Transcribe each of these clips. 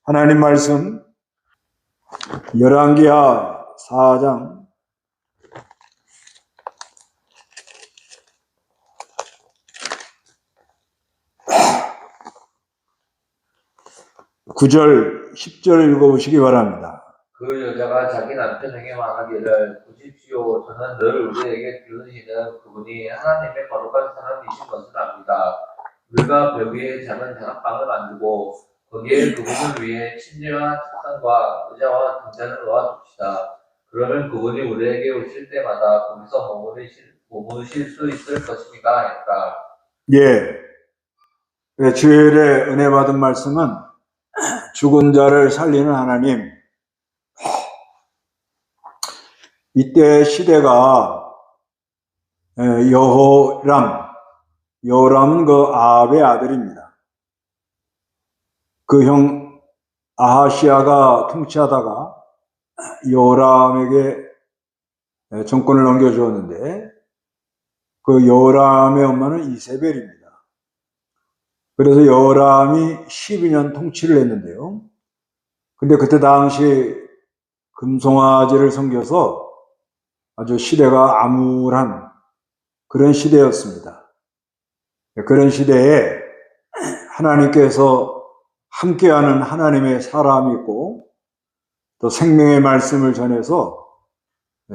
하나님 말씀 열왕기하 4장 9절 10절 읽어보시기 바랍니다. 그 여자가 자기 남편에게 말하기를 보십시오, 저는 늘 우리에게 들으시는 그분이 하나님의 거룩한 사람이신 것을 압니다. 우리가 벽 위에 작은 다락방을 만들고 거기에 그분을 위해 침대와 책상과 의자와 등잔을 놓아둡시다. 그러면 그분이 우리에게 오실 때마다 거기서 머무실 수 있을 것입니다. 했다. 주일에 은혜 받은 말씀은 죽은 자를 살리는 하나님. 이때 시대가 여호람은 그 아합의 아들입니다. 그 형 아하시아가 통치하다가 여호람에게 정권을 넘겨주었는데, 그 여호람의 엄마는 이세벨입니다. 그래서 여호람이 12년 통치를 했는데요. 근데 그때 당시 금송아지를 섬겨서 아주 시대가 암울한 그런 시대였습니다. 그런 시대에 하나님께서 함께하는 하나님의 사람이 있고, 또 생명의 말씀을 전해서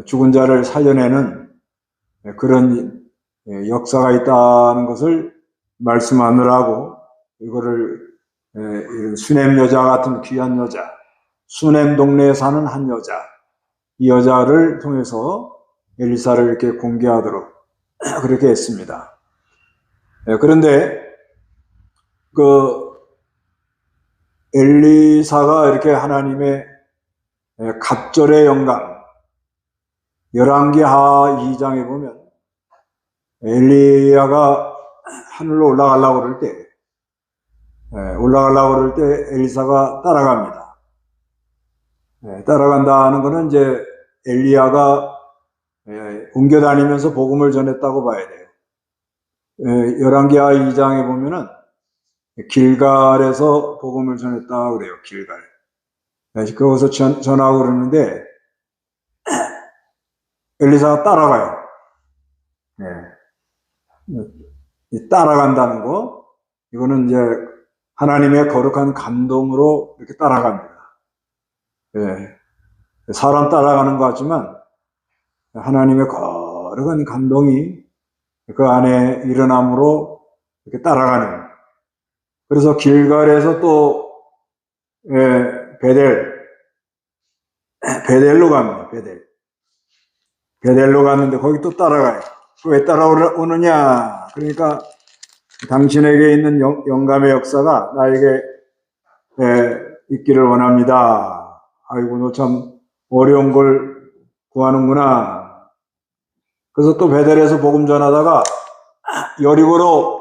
죽은 자를 살려내는 그런 역사가 있다는 것을 말씀하느라고, 이거를 수넴 여자 같은 귀한 여자, 수넴 동네에 사는 한 여자, 이 여자를 통해서 엘리사를 이렇게 공개하도록 그렇게 했습니다. 그런데 그 엘리사가 이렇게 하나님의 갑절의 영광, 열왕기하 2장에 보면 엘리야가 하늘로 올라가려고 그럴 때 엘리사가 따라갑니다. 따라간다는 것은 이제 엘리야가 옮겨다니면서 복음을 전했다고 봐야 돼요. 열왕기하 2장에 보면은 길갈에서 복음을 전했다고 그래요. 길갈. 거기서 전하고 그러는데 엘리사가 따라가요. 따라간다는 거, 이거는 이제 하나님의 거룩한 감동으로 이렇게 따라갑니다. 사람 따라가는 것 같지만 하나님의 거룩한 감동이 그 안에 일어남으로 이렇게 따라가는. 그래서 길갈에서 또 베델로 갑니다. 베델로 갔는데 거기 또 따라가요. 왜 따라오느냐? 그러니까 당신에게 있는 영감의 역사가 나에게 있기를 원합니다. 아이고, 너 참 어려운 걸 구하는구나. 그래서 또 베델에서 복음 전하다가 여리고로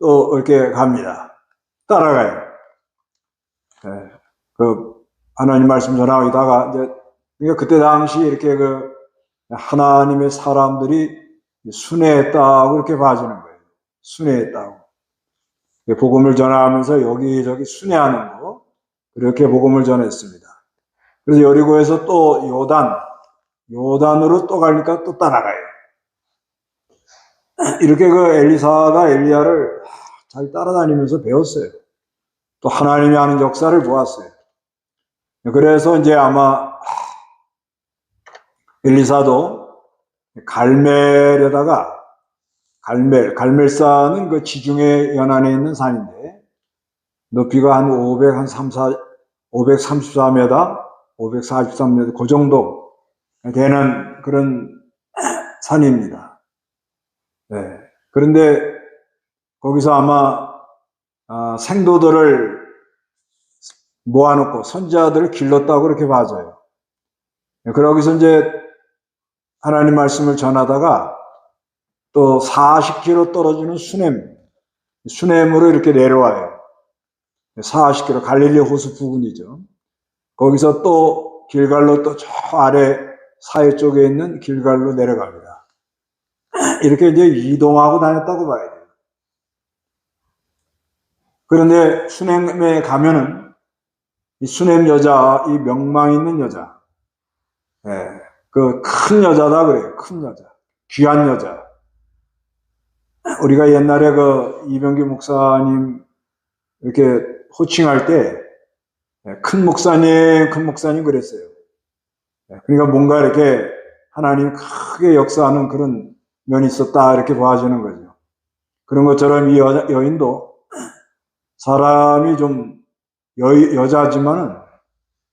또 이렇게 갑니다. 따라가요. 그 하나님 말씀 전하다가 이제, 그러니까 그때 당시 이렇게 그 하나님의 사람들이 순회했다고 이렇게 봐주는 거예요. 순회했다고. 복음을 전하면서 여기저기 순회하는 거, 그렇게 복음을 전했습니다. 그래서 여리고에서 또 요단으로 또 가니까 또 따라가요. 이렇게 그 엘리사가 엘리야를 잘 따라다니면서 배웠어요. 또 하나님이 하는 역사를 보았어요. 그래서 이제 아마 엘리사도 갈멜에다가, 갈멜산은 그 지중해 연안에 있는 산인데 높이가 한 534m, 543m 그 정도 되는 그런 산입니다. 그런데 거기서 아마 생도들을 모아놓고 선지자들을 길렀다고 그렇게 봐져요. 그러기서 이제 하나님 말씀을 전하다가 또 40km 떨어지는 수넴으로 이렇게 내려와요. 40km, 갈릴리 호수 부근이죠. 거기서 또 길갈로 또 저 아래 사해 쪽에 있는 길갈로 내려갑니다. 이렇게 이제 이동하고 다녔다고 봐야 돼요. 그런데 수넴에 가면은 이 수냄 여자, 이 명망 있는 여자, 그 큰 여자다 그래요. 큰 여자, 귀한 여자. 우리가 옛날에 그 이병규 목사님 이렇게 호칭할 때 큰 목사님, 큰 목사님 그랬어요. 그러니까 뭔가 이렇게 하나님 크게 역사하는 그런 면이 있었다 이렇게 봐주는 거죠. 그런 것처럼 이 여인도 사람이 좀 여자지만은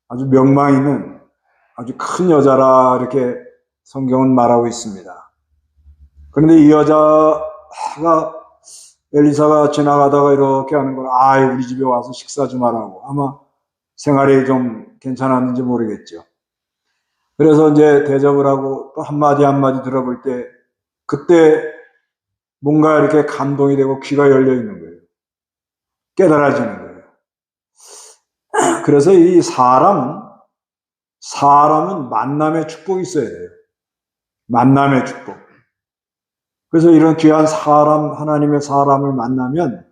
아주 명망 있는 아주 큰 여자라 이렇게 성경은 말하고 있습니다. 그런데 이 여자가 엘리사가 지나가다가 이렇게 하는 걸, 우리 집에 와서 식사 좀 하라고. 아마 생활이 좀 괜찮았는지 모르겠죠. 그래서 이제 대접을 하고 또 한마디 한마디 들어볼 때, 그때 뭔가 이렇게 감동이 되고 귀가 열려 있는 거예요. 깨달아지는 거예요. 그래서 이 사람은 만남의 축복이 있어야 돼요. 만남의 축복. 그래서 이런 귀한 사람, 하나님의 사람을 만나면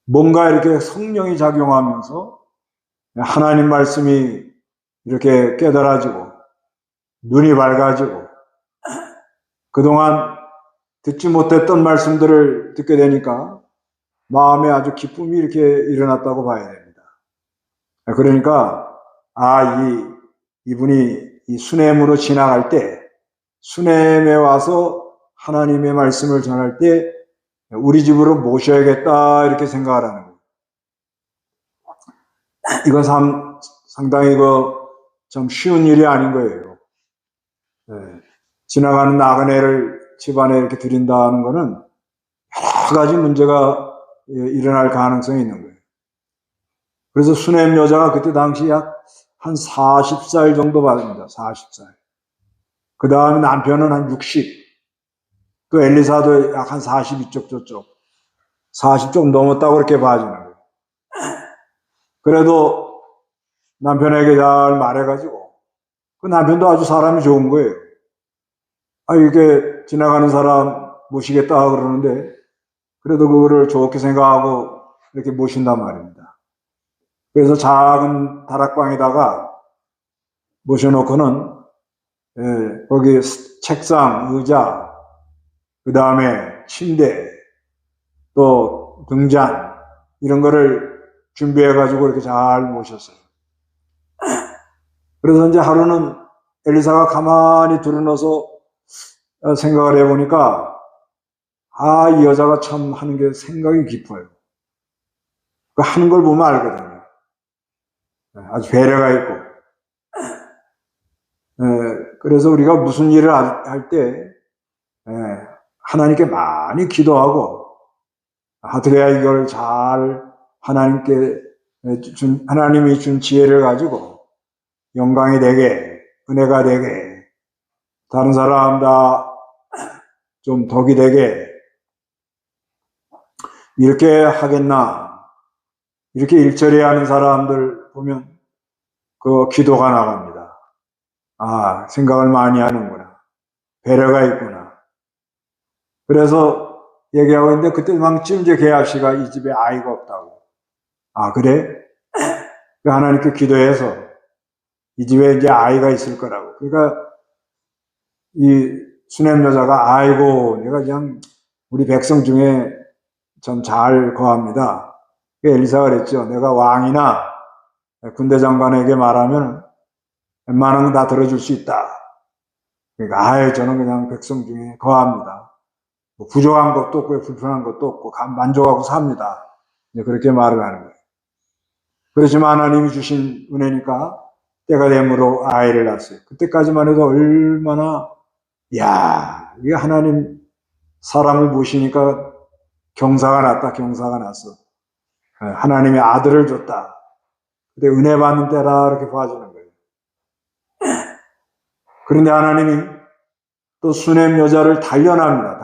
뭔가 이렇게 성령이 작용하면서 하나님 말씀이 이렇게 깨달아지고 눈이 밝아지고 그동안 듣지 못했던 말씀들을 듣게 되니까 마음에 아주 기쁨이 이렇게 일어났다고 봐야 됩니다. 그러니까 이분이 이 수넴으로 지나갈 때, 수넴에 와서 하나님의 말씀을 전할 때 우리 집으로 모셔야겠다 이렇게 생각을 하는 거예요. 이건 상당히 좀 쉬운 일이 아닌 거예요. 지나가는 나그네를 집안에 이렇게 들인다는 거는 여러 가지 문제가 일어날 가능성이 있는 거예요. 그래서 수넴 여자가 그때 당시 약 한 40살 정도 받습니다. 40살. 그 다음에 남편은 한 60. 또 엘리사도 약 한 40 이쪽 저쪽. 40 좀 넘었다고 그렇게 봐주는 거예요. 그래도 남편에게 잘 말해가지고 그 남편도 아주 사람이 좋은 거예요. 이렇게 지나가는 사람 모시겠다 그러는데 그래도 그거를 좋게 생각하고 이렇게 모신단 말입니다. 그래서 작은 다락방에다가 모셔놓고는 거기 책상, 의자, 그 다음에 침대, 또 등잔 이런 거를 준비해가지고 이렇게 잘 모셨어요. 그래서 이제 하루는 엘리사가 가만히 들어눠서 생각을 해보니까 이 여자가 참 하는 게 생각이 깊어요. 그 하는 걸 보면 알거든요. 아주 배려가 있고. 그래서 우리가 무슨 일을 할 때 하나님께 많이 기도하고 어떻게 해야 이걸 잘 하나님이 준 지혜를 가지고 영광이 되게, 은혜가 되게, 다른 사람 다 좀 덕이 되게 이렇게 하겠나, 이렇게 일처리 하는 사람들 보면 그 기도가 나갑니다. 생각을 많이 하는구나. 배려가 있구나. 그래서 얘기하고 있는데 그때만큼 이제 계합 씨가 이 집에 아이가 없다고. 그래? 하나님께 기도해서 이 집에 이제 아이가 있을 거라고. 그러니까 이 수넴 여자가 내가 그냥 우리 백성 중에 참 잘 거합니다. 엘리사가 그랬죠. 내가 왕이나 군대 장관에게 말하면 웬만한 건 다 들어줄 수 있다. 그러니까 저는 그냥 백성 중에 거합니다. 부족한 것도 없고 불편한 것도 없고 만족하고 삽니다. 그렇게 말을 하는 거예요. 그렇지만 하나님이 주신 은혜니까 때가 되므로 아이를 낳았어요. 그때까지만 해도 얼마나 이게 하나님 사람을 모시니까 경사가 났어. 하나님의 아들을 줬다. 그때 은혜 받는 때라 이렇게 봐주는 거예요. 그런데 하나님이 또 수넴 여자를 단련합니다.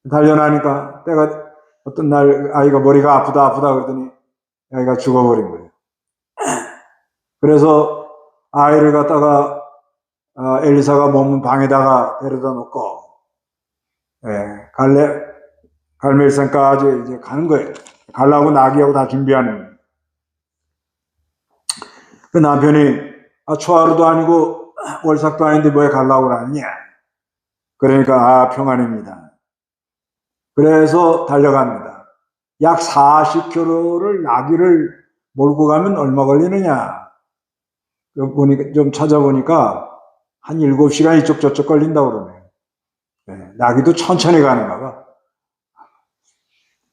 단련하니까 때가 어떤 날 아이가 머리가 아프다 그러더니 아이가 죽어버린 거예요. 그래서 아이를 갖다가 엘리사가 머문 방에다가 데려다 놓고 갈멜산까지 이제 가는 거예요. 가려고 나귀하고 다 준비하는 거예요. 그 남편이 초하루도 아니고 월삭도 아닌데 뭐에 가려고 그러느냐. 그러니까 평안입니다. 그래서 달려갑니다. 약 40km를 나귀를 몰고 가면 얼마 걸리느냐. 보니까 좀 찾아보니까 한 7시간 이쪽 저쪽 걸린다고 그러네요. 네, 나귀도 천천히 가는가 봐.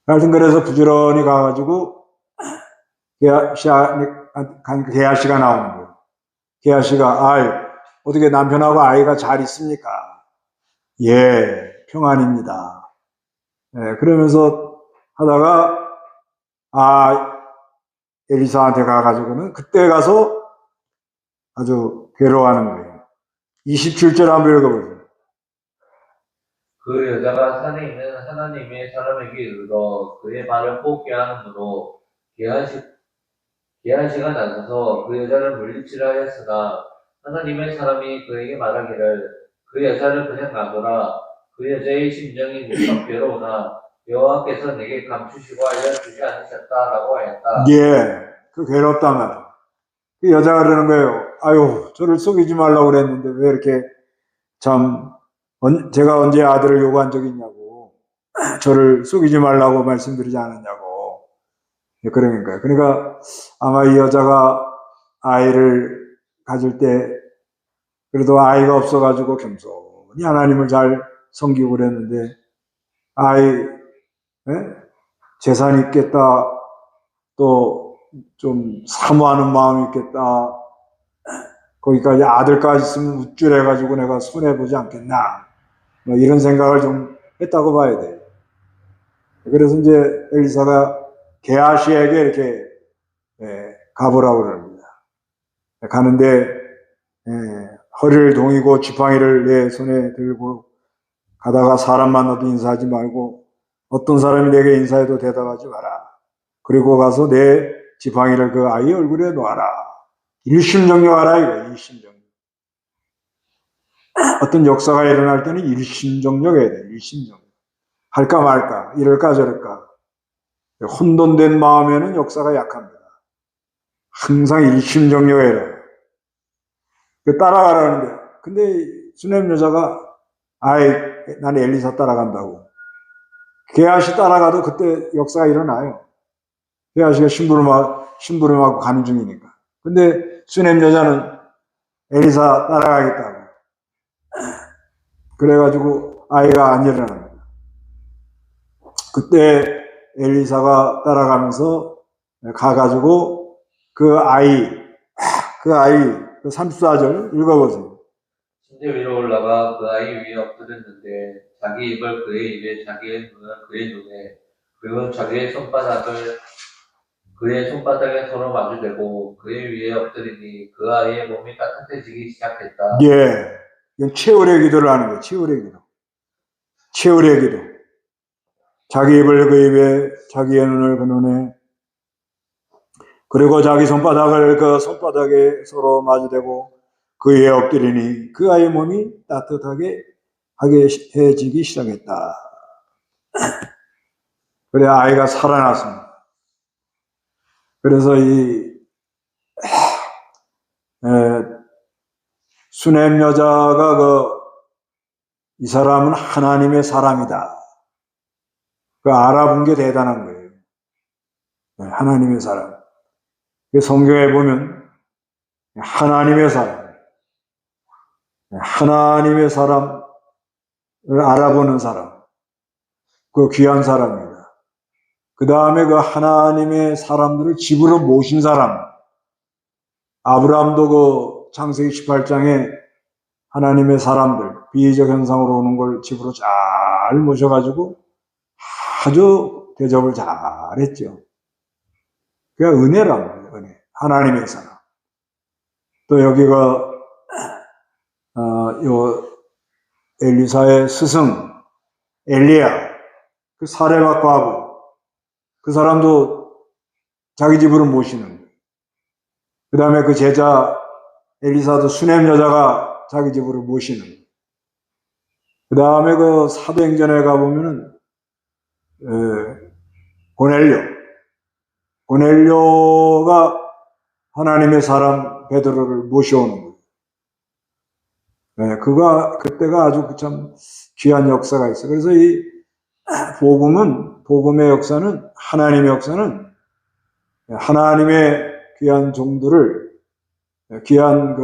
하여튼 그래서 부지런히 가가지고 게하시가 나오는 거예요. 게하시가 어떻게 남편하고 아이가 잘 있습니까? 예, 평안입니다. 네, 그러면서 하다가 엘리사한테 가가지고는 그때 가서 아주 괴로워하는 거예요. 27절 한번 읽어보세요. 그 여자가 산에 있는 하나님의 사람에게 이르러 그의 발을 뽑게 하는으로 게하시가 나서서 그 여자를 물리치라 하였으나 하나님의 사람이 그에게 말하기를 그 여자를 그냥 놔둬라. 그 여자의 심정이 무척 괴로우나 여호와께서 내게 감추시고 알려주지 않으셨다라고 하였다. 예, 그 괴롭단 말이에요. 그 여자가 그러는 거예요. 아유, 저를 속이지 말라고 그랬는데 왜 이렇게 제가 언제 아들을 요구한 적이 있냐고. 저를 속이지 말라고 말씀드리지 않았냐고. 그런 거예요. 그러니까 아마 이 여자가 아이를 가질 때 그래도 아이가 없어가지고 겸손히 하나님을 잘 섬기고 그랬는데 재산이 있겠다. 또 좀 사모하는 마음이 있겠다. 거기까지 아들까지 있으면 우쭐해가지고 내가 손해보지 않겠나. 뭐 이런 생각을 좀 했다고 봐야 돼요. 그래서 이제 엘리사가 게하시에게 이렇게 가보라고 그럽니다. 가는데 허리를 동이고 지팡이를 내 손에 들고 가다가 사람 만나도 인사하지 말고 어떤 사람이 내게 인사해도 대답하지 마라. 그리고 가서 내 지팡이를 그 아이 얼굴에 놓아라. 일심정령하라 이거. 일심정령. 어떤 역사가 일어날 때는 일심정령해야 돼. 일심정령. 할까 말까, 이럴까 저럴까. 혼돈된 마음에는 역사가 약합니다. 항상 일심정령해라. 따라가라는데, 근데 수냄 여자가 난 엘리사 따라간다고. 게하시 따라가도 그때 역사가 일어나요. 게하시가 심부름하고 가는 중이니까. 근데 수냄 여자는 엘리사 따라가겠다고. 그래가지고 아이가 안 일어납니다. 그때 엘리사가 따라가면서 가가지고 그 34절 읽어보세요. 침대 위로 올라가 그 아이 위에 엎드렸는데 자기 입을 그의 입에 자기의 눈을 그의 눈에 그리고 자기의 그의 손바닥에 서로 마주대고 그의 위에 엎드리니 그 아이의 몸이 따뜻해지기 시작했다. 예, 이건 최후의 기도를 하는 거예요. 최후의 기도. 최후의 기도. 자기 입을 그 입에 자기의 눈을 그 눈에 그리고 자기 손바닥을 그 손바닥에 서로 마주대고 그 위에 엎드리니 그 아이의 몸이 따뜻하게 하게 해지기 시작했다. 그래 아이가 살아났습니다. 그래서 수냄 여자가 이 사람은 하나님의 사람이다. 알아본 게 대단한 거예요. 하나님의 사람. 성경에 보면 하나님의 사람을 알아보는 사람, 그 귀한 사람입니다. 그 다음에 그 하나님의 사람들을 집으로 모신 사람, 아브라함도 그 창세기 18장에 하나님의 사람들, 비의적 현상으로 오는 걸 집으로 잘 모셔가지고 아주 대접을 잘했죠. 그게 은혜란 말이에요, 은혜. 하나님의 사람. 또 여기가 엘리사의 스승 엘리야, 그 사레밧 과부, 그 사람도 자기 집으로 모시는 거예요. 그 다음에 그 제자 엘리사도 수냄 여자가 자기 집으로 모시는 거예요. 그 다음에 그 사도행전에 가보면은 고넬료가 하나님의 사람 베드로를 모셔오는 거예요. 네, 그때가 아주 참 귀한 역사가 있어요. 그래서 이 복음의 역사는, 하나님의 역사는 하나님의 귀한 종들을, 귀한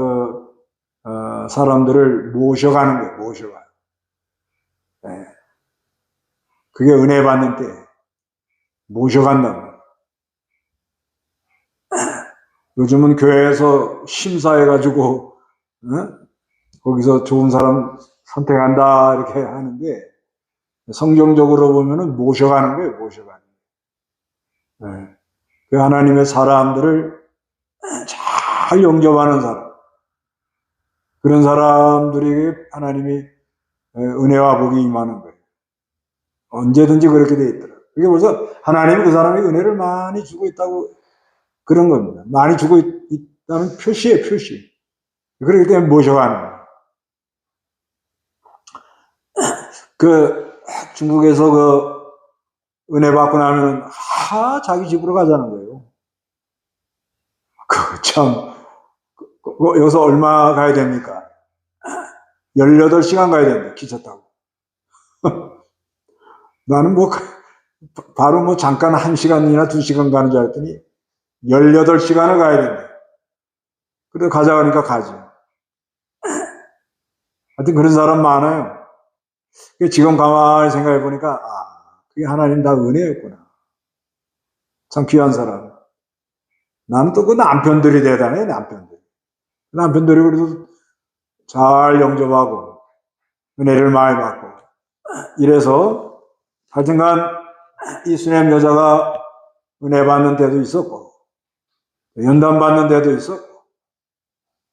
사람들을 모셔가는 거예요, 모셔가요. 네. 그게 은혜 받는 때, 모셔간다고. 요즘은 교회에서 심사해가지고, 거기서 좋은 사람 선택한다, 이렇게 하는데, 성경적으로 보면은 모셔가는 거예요, 모셔가는 거예요. 네. 그 하나님의 사람들을 잘 영접하는 사람. 그런 사람들에게 하나님이 은혜와 복이 임하는 거예요. 언제든지 그렇게 돼 있더라고요. 그게 벌써 하나님이 그 사람에게 은혜를 많이 주고 있다고 그런 겁니다. 많이 주고 있다는 표시예요, 표시. 그렇기 때문에 모셔가는 거예요. 중국에서 은혜 받고 나면, 자기 집으로 가자는 거예요. 여기서 얼마 가야 됩니까? 18시간 가야 됩니다, 기차 타고. 나는 바로 잠깐 1시간이나 2시간 가는 줄 알았더니, 18시간을 가야 된다. 그래도 가자 하니까 가지. 하여튼 그런 사람 많아요. 지금 가만히 생각해 보니까, 그게 하나님 다 은혜였구나. 참 귀한 사람. 나는 또 그 남편들이 대단해, 남편들. 남편들이 그래도 잘 영접하고, 은혜를 많이 받고. 이래서, 하여튼간, 이 수냄 여자가 은혜 받는 데도 있었고, 연단 받는 데도 있었고,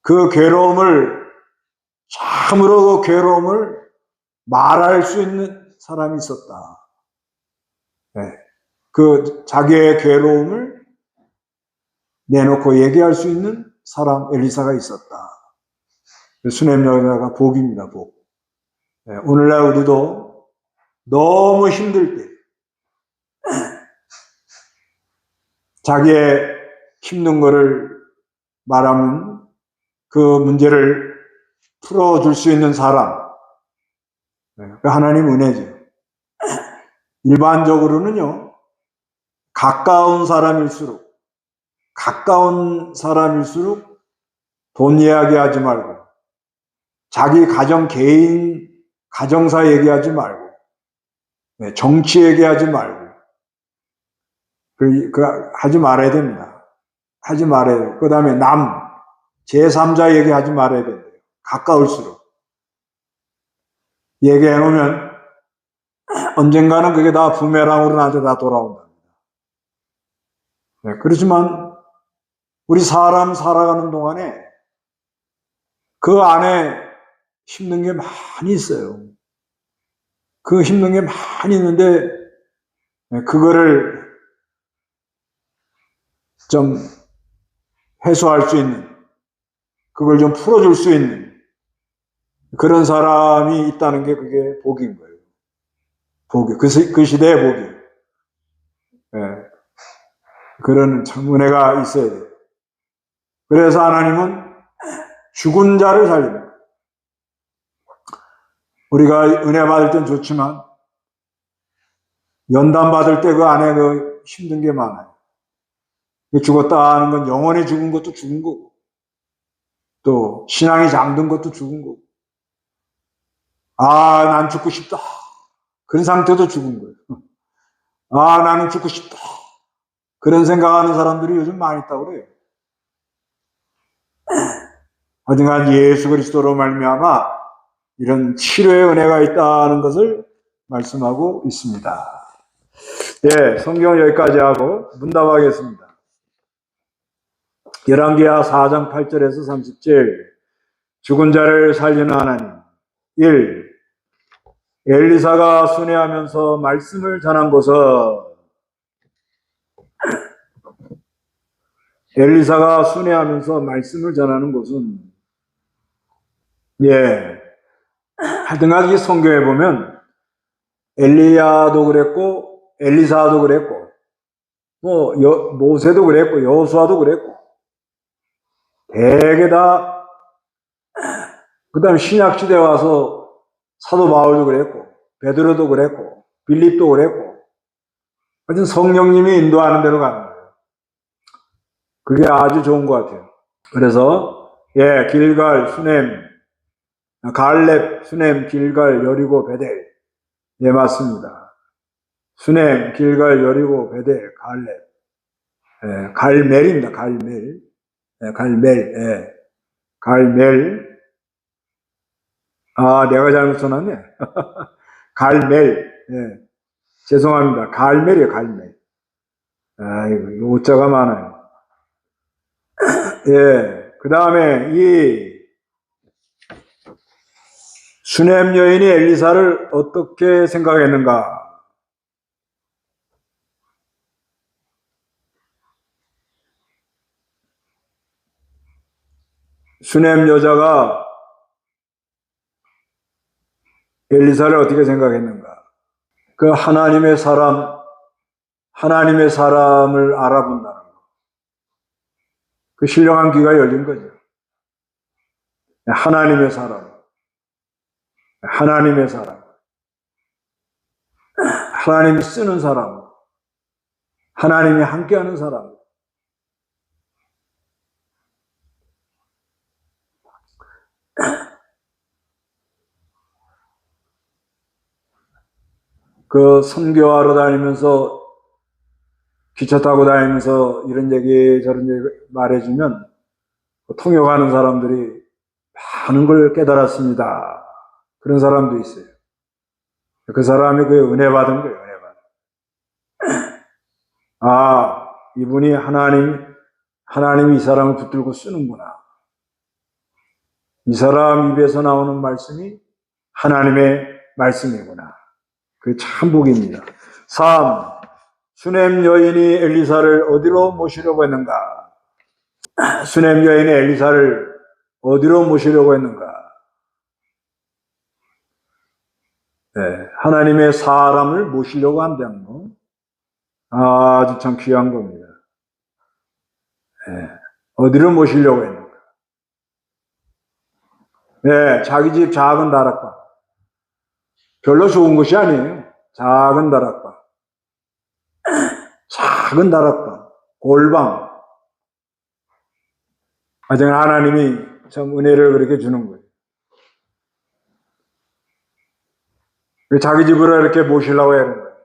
그 괴로움을, 참으로 그 괴로움을 말할 수 있는 사람이 있었다. 네. 자기의 괴로움을 내놓고 얘기할 수 있는 사람, 엘리사가 있었다. 수냄 여자가 복입니다, 복. 네. 오늘날 우리도 너무 힘들 때, 자기의 힘든 거를 말하면 그 문제를 풀어줄 수 있는 사람, 하나님 은혜죠. 일반적으로는요, 가까운 사람일수록 돈 이야기하지 말고, 자기 개인 가정사 얘기하지 말고, 정치 얘기하지 말고, 하지 말아야 됩니다. 하지 말아야 돼요. 그 다음에 제3자 얘기하지 말아야 돼요. 가까울수록. 얘기해 놓으면 언젠가는 그게 다 부메랑으로 나한테 다 돌아온답니다. 그렇지만 우리 사람 살아가는 동안에 그 안에 힘든 게 많이 있어요. 그 힘든 게 많이 있는데 그거를 좀 해소할 수 있는, 그걸 좀 풀어줄 수 있는 그런 사람이 있다는 게 그게 복인 거예요. 복이, 그 시대의 복이에요. 그런 참 은혜가 있어야 돼요. 그래서 하나님은 죽은 자를 살립니다. 우리가 은혜 받을 땐 좋지만 연단 받을 때 그 안에 힘든 게 많아요. 죽었다 하는 건 영원히 죽은 것도 죽은 거고, 또 신앙이 잠든 것도 죽은 거고, 난 죽고 싶다, 그런 상태도 죽은 거예요. 나는 죽고 싶다, 그런 생각하는 사람들이 요즘 많이 있다고 그래요. 하지만 예수 그리스도로 말미암아 이런 치료의 은혜가 있다는 것을 말씀하고 있습니다. 성경 여기까지 하고 문답하겠습니다. 열왕기하 4장 8절에서 30절. 죽은 자를 살리는 하나님. 1. 엘리사가 순회하면서 말씀을 전한 것은, 엘리사가 순회하면서 말씀을 전하는 것은, 하여튼간 이 성경에 보면 엘리야도 그랬고 엘리사도 그랬고 모세도 그랬고 여호수아도 그랬고 대개 다, 그 다음에 신약시대에 와서 사도 바울도 그랬고, 베드로도 그랬고, 빌립도 그랬고, 하여튼 성령님이 인도하는 대로 가는 거예요. 그게 아주 좋은 것 같아요. 그래서, 예, 길갈, 수넴, 갈렙, 수넴, 길갈, 여리고, 베델. 예, 맞습니다. 수넴, 길갈, 여리고, 베델, 갈렙. 예, 갈멜입니다. 갈멜. 예, 갈멜. 예, 갈멜. 아, 내가 잘못 써놨네. 갈멜. 예, 죄송합니다. 갈멜이에요, 갈멜. 아, 이거 오자가 많아요. 예, 그 다음에 이 수넴 여인이 엘리사를 어떻게 생각했는가? 수넴 여자가 엘리사를 어떻게 생각했는가? 그 하나님의 사람을 알아본다는 거. 그 신령한 귀가 열린 거죠. 하나님의 사람. 하나님이 쓰는 사람. 하나님이 함께하는 사람. 그 선교하러 다니면서 기차 타고 다니면서 이런 얘기 저런 얘기 말해주면 통역하는 사람들이 많은 걸 깨달았습니다. 그런 사람도 있어요. 그 사람이 그 은혜 받은 거예요. 은혜 받은. 아, 이분이 하나님이 이 사람을 붙들고 쓰는구나. 이 사람 입에서 나오는 말씀이 하나님의 말씀이구나. 그게 참 복입니다. 3. 수넴 여인이 엘리사를 어디로 모시려고 했는가? 수넴 여인이 엘리사를 어디로 모시려고 했는가? 네, 하나님의 사람을 모시려고 한다는 거. 아주 참 귀한 겁니다. 네, 어디로 모시려고 했는가? 네, 자기 집 작은 다락방. 별로 좋은 것이 아니에요. 작은 다락방. 작은 다락방. 골방. 하여튼 하나님이 참 은혜를 그렇게 주는 거예요. 자기 집으로 이렇게 모시려고 하는 거예요.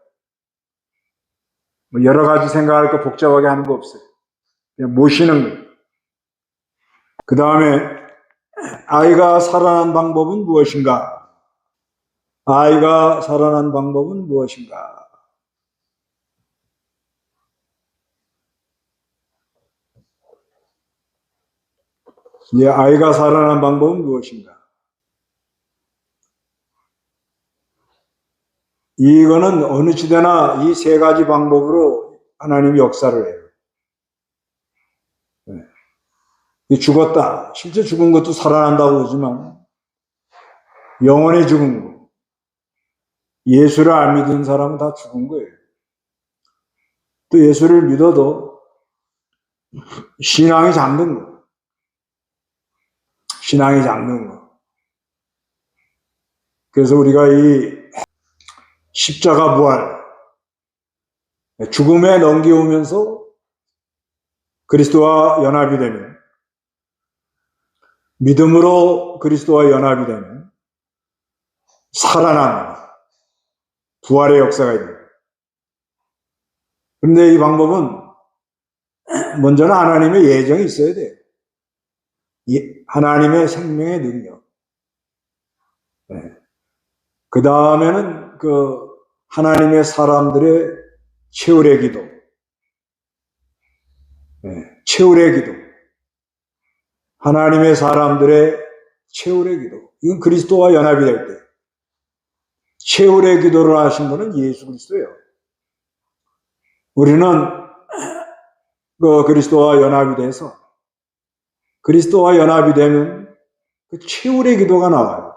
뭐 여러 가지 생각할 거 복잡하게 하는 거 없어요. 그냥 모시는 거예요. 그 다음에 아이가 살아난 방법은 무엇인가? 아이가 살아난 방법은 무엇인가? 아이가 살아난 방법은 무엇인가? 이거는 어느 시대나 이 세 가지 방법으로 하나님이 역사를 해요. 죽었다. 실제 죽은 것도 살아난다고 그러지만 영원히 죽은 거. 예수를 안 믿은 사람은 다 죽은 거예요. 또 예수를 믿어도 신앙이 잠든 거. 신앙이 잠든 거. 그래서 우리가 이 십자가 부활, 죽음에 넘겨오면서 그리스도와 연합이 되면, 믿음으로 그리스도와 연합이 되면 살아나는 부활의 역사가 있는 거예요. 그런데 이 방법은 먼저는 하나님의 예정이 있어야 돼요. 하나님의 생명의 능력. 그 다음에는 그 하나님의 사람들의 최후의 기도. 최후의 기도. 하나님의 사람들의 최후의 기도. 이건 그리스도와 연합이 될 때. 최후의 기도를 하신 분은 예수 그리스도예요. 우리는 그 그리스도와 연합이 돼서 그리스도와 연합이 되면 그 최후의 기도가 나와요.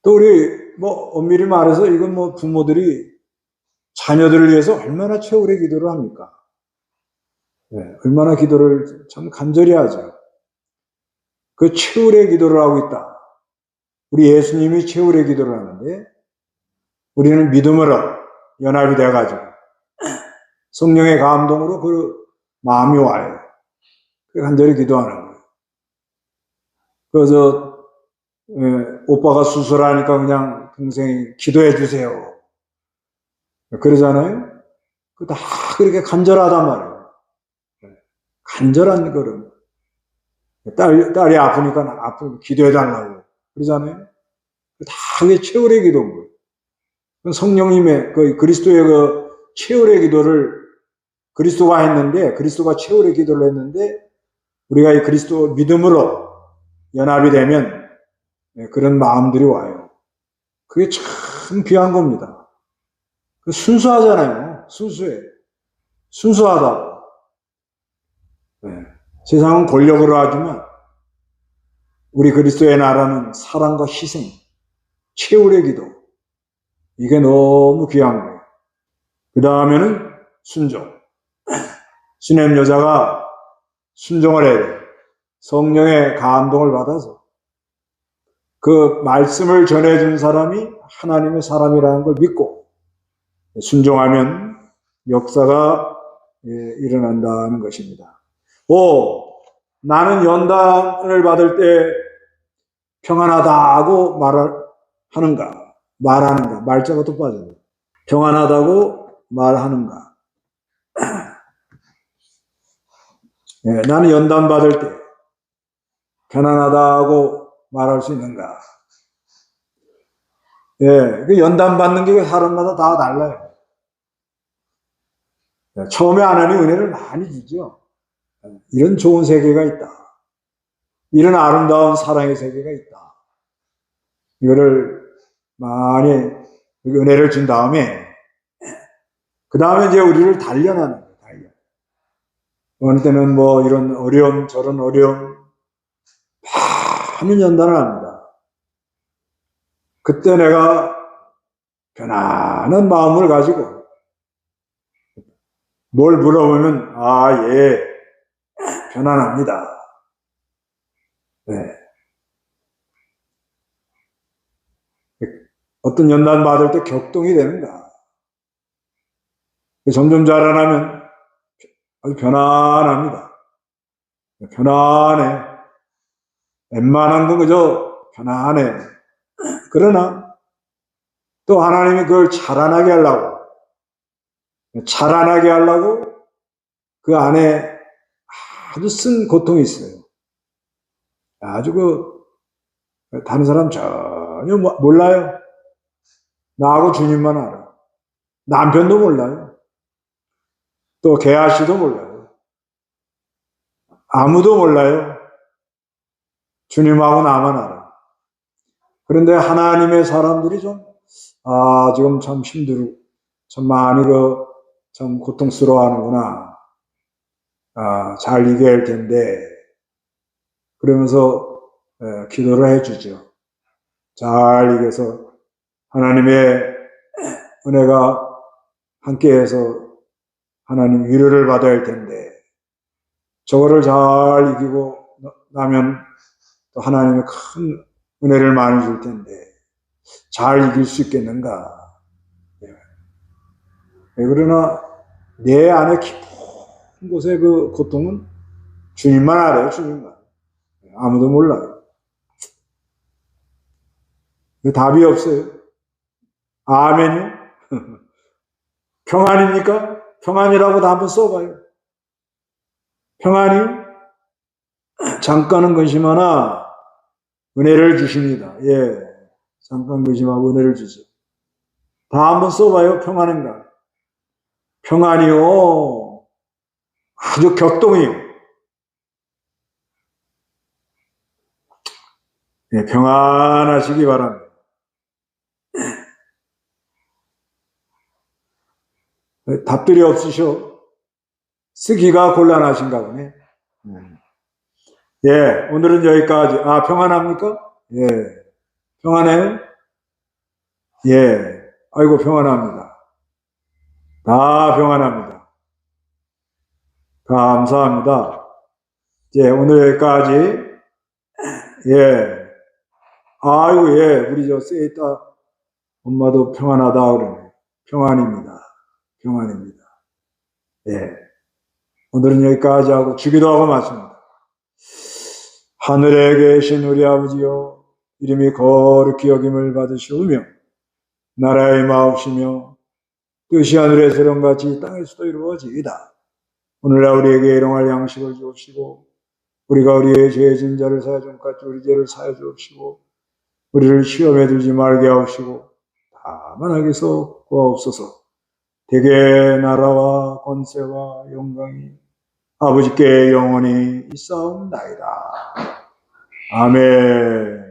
또 우리 엄밀히 말해서 이건 부모들이 자녀들을 위해서 얼마나 최후의 기도를 합니까? 네, 얼마나 기도를 참 간절히 하죠. 그 최후의 기도를 하고 있다. 우리 예수님이 최후의 기도를 하는데 우리는 믿음으로 연합이 돼가지고 성령의 감동으로 그 마음이 와요. 간절히 기도하는 거예요. 그래서 오빠가 수술하니까 그냥 평생 기도해 주세요. 그러잖아요. 다 그렇게 간절하단 말이에요. 간절한 걸음. 딸이 아프니까 아프고 기도해 달라고 그러잖아요. 다 그게 최후의 기도인 거예요. 성령님의 그 그리스도의 그 최후의 기도를 그리스도가 했는데, 그리스도가 최후의 기도를 했는데 우리가 이 그리스도 믿음으로 연합이 되면 그런 마음들이 와요. 그게 참 귀한 겁니다. 순수하잖아요. 순수해. 순수하다. 네. 세상은 권력으로 하지만 우리 그리스도의 나라는 사랑과 희생, 최후의 기도. 이게 너무 귀한 거예요. 그 다음에는 순종. 수냄 여자가 순종을 해야 돼요. 성령의 감동을 받아서 그 말씀을 전해준 사람이 하나님의 사람이라는 걸 믿고 순종하면 역사가 일어난다는 것입니다. 5. 나는 연단을 받을 때 평안하다고 말하는가. 말자가 또 빠져요. 평안하다고 말하는가. 나는 연단 받을 때 편안하다고 말할 수 있는가. 그 연단 받는 게 사람마다 다 달라요. 처음에 하나님 은혜를 많이 주죠. 이런 좋은 세계가 있다. 이런 아름다운 사랑의 세계가 있다. 이거를 많이 은혜를 준 다음에 그 다음에 이제 우리를 단련하는 거예요. 단련. 어느 때는 뭐 이런 어려움 저런 어려움 많은 연단을 합니다. 그때 내가 편안한 마음을 가지고 뭘 물어보면 예, 편안합니다. 네. 어떤 연단 받을 때 격동이 되는가. 점점 자라나면 아주 편안합니다. 편안해. 웬만한 건 그저 편안해. 그러나 또 하나님이 그걸 자라나게 하려고 그 안에 아주 쓴 고통이 있어요. 아주 다른 사람 전혀 몰라요. 나하고 주님만 알아. 남편도 몰라요. 또 개아 씨도 몰라요. 아무도 몰라요. 주님하고 나만 알아. 그런데 하나님의 사람들이 지금 참 힘들고, 참 많이 참 고통스러워 하는구나. 잘 이겨야 할 텐데. 그러면서 기도를 해주죠. 잘 이겨서 하나님의 은혜가 함께해서 하나님 위로를 받아야 할 텐데 저거를 잘 이기고 나면 또 하나님의 큰 은혜를 많이 줄 텐데 잘 이길 수 있겠는가. 그러나 내 안에 깊은 곳의 그 고통은 주님만 알아요. 주님만. 아무도 몰라요. 답이 없어요. 아멘이요? 평안입니까? 평안이라고도 한번 써봐요. 평안이 잠깐은 근심하나 은혜를 주십니다. 잠깐 근심하고 은혜를 주죠. 다 한번 써봐요. 평안인가? 평안이요. 아주 격동이요. 평안하시기 바랍니다. 답들이 없으셔. 쓰기가 곤란하신가 보네. 오늘은 여기까지. 평안합니까? 평안해요? 아이고, 평안합니다. 다 평안합니다. 감사합니다. 오늘 여기까지 예. 아이고, 예. 우리 저 세이따 엄마도 평안하다 그러네. 평안입니다. 평안입니다. 예. 오늘은 여기까지 하고 주기도 하고 마칩니다. 하늘에 계신 우리 아버지여, 이름이 거룩히 여김을 받으시오며, 나라의 마옵시며, 뜻이 하늘에서는 같이 땅에서도 이루어지이다. 오늘날 우리에게 일용할 양식을 주옵시고, 우리가 우리의 죄진 자를 사하여 준 같이 우리 죄를 사하여 주옵시고, 우리를 시험에 들지 말게 하옵시고, 다만 악에서 구하옵소서. 대개 나라와 권세와 영광이 아버지께 영원히 있사옵나이다. 아멘.